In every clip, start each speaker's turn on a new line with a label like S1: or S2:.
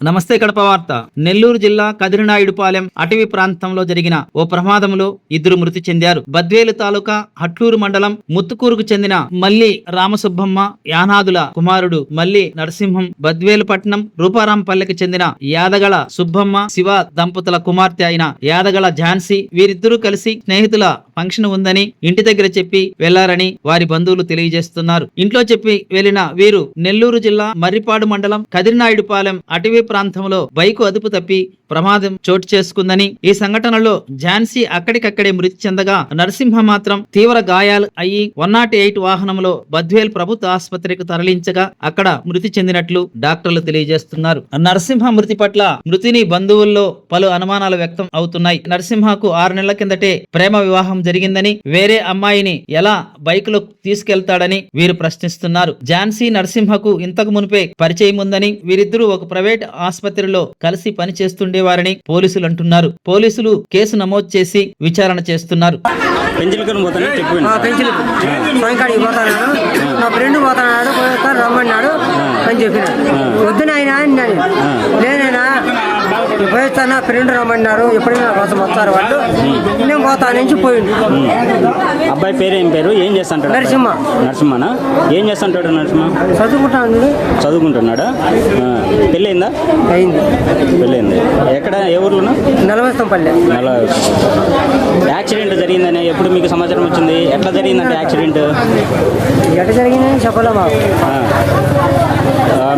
S1: నమస్తే కడప వార్త. నెల్లూరు జిల్లా కదిరినాయుడుపాలెం అటవీ ప్రాంతంలో జరిగిన ఓ ప్రమాదంలో 2 మృతి చెందారు. బద్వేలు తాలూకా హట్లూరు మండలం ముత్తుకూరుకు చెందిన మల్లి రామసుబ్బమ్మ యానాదుల కుమారుడు మల్లి నరసింహం, బద్వేలు పట్నం రూపారాంపల్లెకి చెందిన యాదగల సుబ్బమ్మ శివ దంపతుల కుమార్తె అయిన యాదగల ఝాన్సీ. వీరిద్దరూ కలిసి స్నేహితుల ఫంక్షన్ ఉందని ఇంటి దగ్గర చెప్పి వెళ్లారని వారి బంధువులు తెలియజేస్తున్నారు. ఇంట్లో చెప్పి వెళ్లిన వీరు నెల్లూరు జిల్లా మర్రిపాడు మండలం కదిరినాయుడుపాలెం అటవీ ప్రాంతంలో బైకు అదుపు తప్పి ప్రమాదం చోటు చేసుకుందని, ఈ సంఘటనలో ఝాన్సీ అక్కడికక్కడే మృతి చెందగా నరసింహ మాత్రం తీవ్ర గాయాలు అయ్యి 108 వాహనంలో బద్వేల్ ప్రభుత్వ ఆసుపత్రికి తరలించగా అక్కడ మృతి చెందినట్లు డాక్టర్లు తెలియజేస్తున్నారు. నరసింహ మృతి పట్ల మృతిని బంధువుల్లో పలు అనుమానాలు వ్యక్తం అవుతున్నాయి. నరసింహకు 6 నెలల కిందటే ప్రేమ వివాహం జరిగిందని, వేరే అమ్మాయిని ఎలా బైకులో తీసుకెళ్తాడని వీరు ప్రశ్నిస్తున్నారు. ఝాన్సీ నరసింహకు ఇంతకు మునిపే పరిచయం ఉందని, వీరిద్దరూ ఒక ప్రైవేట్ ఆసుపత్రిలో కలిసి పనిచేస్తుండేవారని పోలీసులు అంటున్నారు. పోలీసులు కేసు నమోదు చేసి విచారణ చేస్తున్నారు.
S2: నా ఫ్రెండ్ పోతాడు రమ్మన్నాడు అని చెప్పినాడు. వద్దు నాయనా అన్నాడు. లేనైనా పోయిస్తానా ఫ్రెండ్ రమ్మన్నారు, ఎప్పుడైనా కోసం వస్తారు వాళ్ళు, నేను పోతా నుంచి పోయిండు.
S3: అబ్బాయి పేరు ఏం పేరు, ఏం చేస్తాడు?
S2: నరసింహ.
S3: నరసింహనా? ఏం చేస్తుంటాడు నరసింహ? చదువుకుంటున్నాడా? పెళ్ళయిందా?
S2: అయింది.
S3: పెళ్ళయింది. ఎక్కడ, ఏ ఊర్లోనా?
S2: నలవస్తంపల్లె.
S3: యాక్సిడెంట్ జరిగిందని ఎప్పుడు మీకు సమాచారం వచ్చింది? ఎట్లా జరిగిందంటే యాక్సిడెంట్
S2: ఎట్లా జరిగిందని చెప్పలేమా.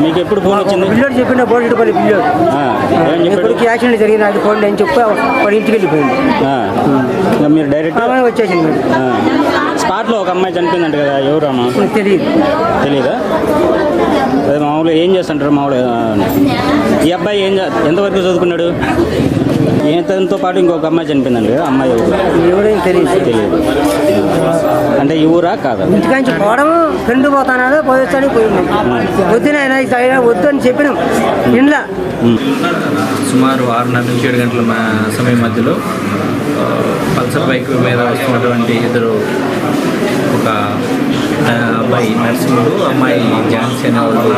S3: మీకు ఎప్పుడు ఫోన్ వచ్చింది?
S2: పిల్లోడు చెప్పిన బోర్డుపల్లి పిల్లోడు యాక్సిడెంట్ జరిగింది, అది ఫోన్ అని చెప్పి వాడి ఇంటికి వెళ్ళిపోయింది.
S3: మీరు డైరెక్ట్
S2: వచ్చేసింది.
S3: స్పాట్లో ఒక అమ్మాయి చనిపోయిందంట కదా, ఎవరు అమ్మా? తెలీదా? అదే మామూలుగా ఏం చేస్తుంటారు మామూలుగా? ఈ అబ్బాయి ఎంతవరకు చదువుకున్నాడు? ఈతనితో పాటు ఇంకొక అమ్మాయి చనిపోయిందండి కదా, అమ్మాయి
S2: ఎవరైనా తెలియదు.
S3: అంటే ఈ ఊరా కాదా?
S2: ఇంటికాంచి పోవడం, ఫ్రెండ్ పోతానాడు, పోయొచ్చాడు, పోయింది. వద్దునైనా వద్దు అని చెప్పినాం ఇంట్లో.
S4: సుమారు 6:30 నుంచి 7 గంటల సమయం మధ్యలో పల్సర్ బైక్ మీద వస్తున్నటువంటి ఇద్దరు, ఒక అబ్బాయి నరసింహుడు, అమ్మాయి ఝాన్సీ అనే వాళ్ళు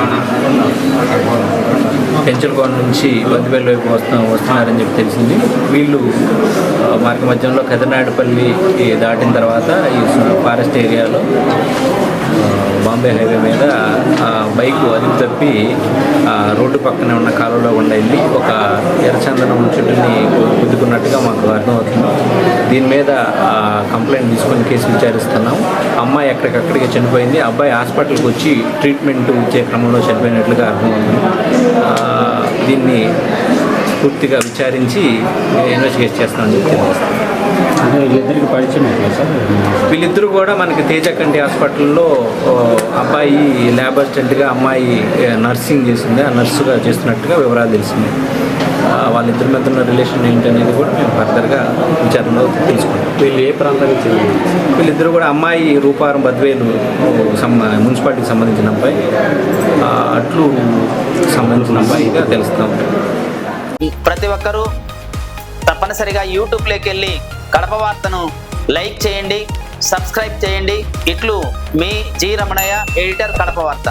S4: పెంచలకోన నుంచి బద్వేలు వైపు వస్తున్నారని చెప్పి తెలిసింది. వీళ్ళు మార్గ మధ్యంలో కదిరినాయుడుపల్లి దాటిన తర్వాత ఈ ఫారెస్ట్ ఏరియాలో బాంబే హైవే మీద బైకు అదుపు తప్పి రోడ్డు పక్కనే ఉన్న కాలువలో గుండా వెళ్ళి ఒక ఎర్రచందనం చుట్టూని గుద్దుకున్నట్టుగా మాకు అర్థమవుతుంది. దీని మీద కంప్లైంట్ తీసుకొని కేసు విచారిస్తున్నాం. అమ్మాయి ఎక్కడికక్కడికి చనిపోయింది. అబ్బాయి హాస్పిటల్కి వచ్చి ట్రీట్మెంట్ ఇచ్చే క్రమంలో చనిపోయినట్లుగా అర్థమవుతుంది. దీన్ని పూర్తిగా విచారించి ఇన్వెస్టిగేట్ చేస్తామని చెప్పి
S3: వీళ్ళిద్దరికి పరిచయం సార్?
S4: వీళ్ళిద్దరూ కూడా మనకి తేజకంటి హాస్పిటల్లో అబ్బాయి ల్యాబ్ అసిస్టెంట్గా, అమ్మాయి నర్సింగ్ చేసింది, ఆ నర్సుగా చేస్తున్నట్టుగా వివరాలు తెలిసింది. వాళ్ళిద్దరి మధ్య ఉన్న రిలేషన్ ఏంటనేది కూడా మేము ఫర్దర్గా విచారణలో తెలుసుకుంటాం.
S3: వీళ్ళు ఏ ప్రాంతానికి చెందింది?
S4: వీళ్ళిద్దరూ కూడా అమ్మాయి రూపారం బద్వేలు మున్సిపాలిటీకి సంబంధించిన అబ్బాయి, అట్లు సంబంధించిన అబ్బాయిగా తెలుస్తాం.
S1: ప్రతి ఒక్కరూ తప్పనిసరిగా యూట్యూబ్లోకి వెళ్ళి కడప వార్తను లైక్ చేయండి, సబ్స్క్రైబ్ చేయండి. ఇట్లు మీ జి రమణయ్య, ఎడిటర్, కడప వార్త.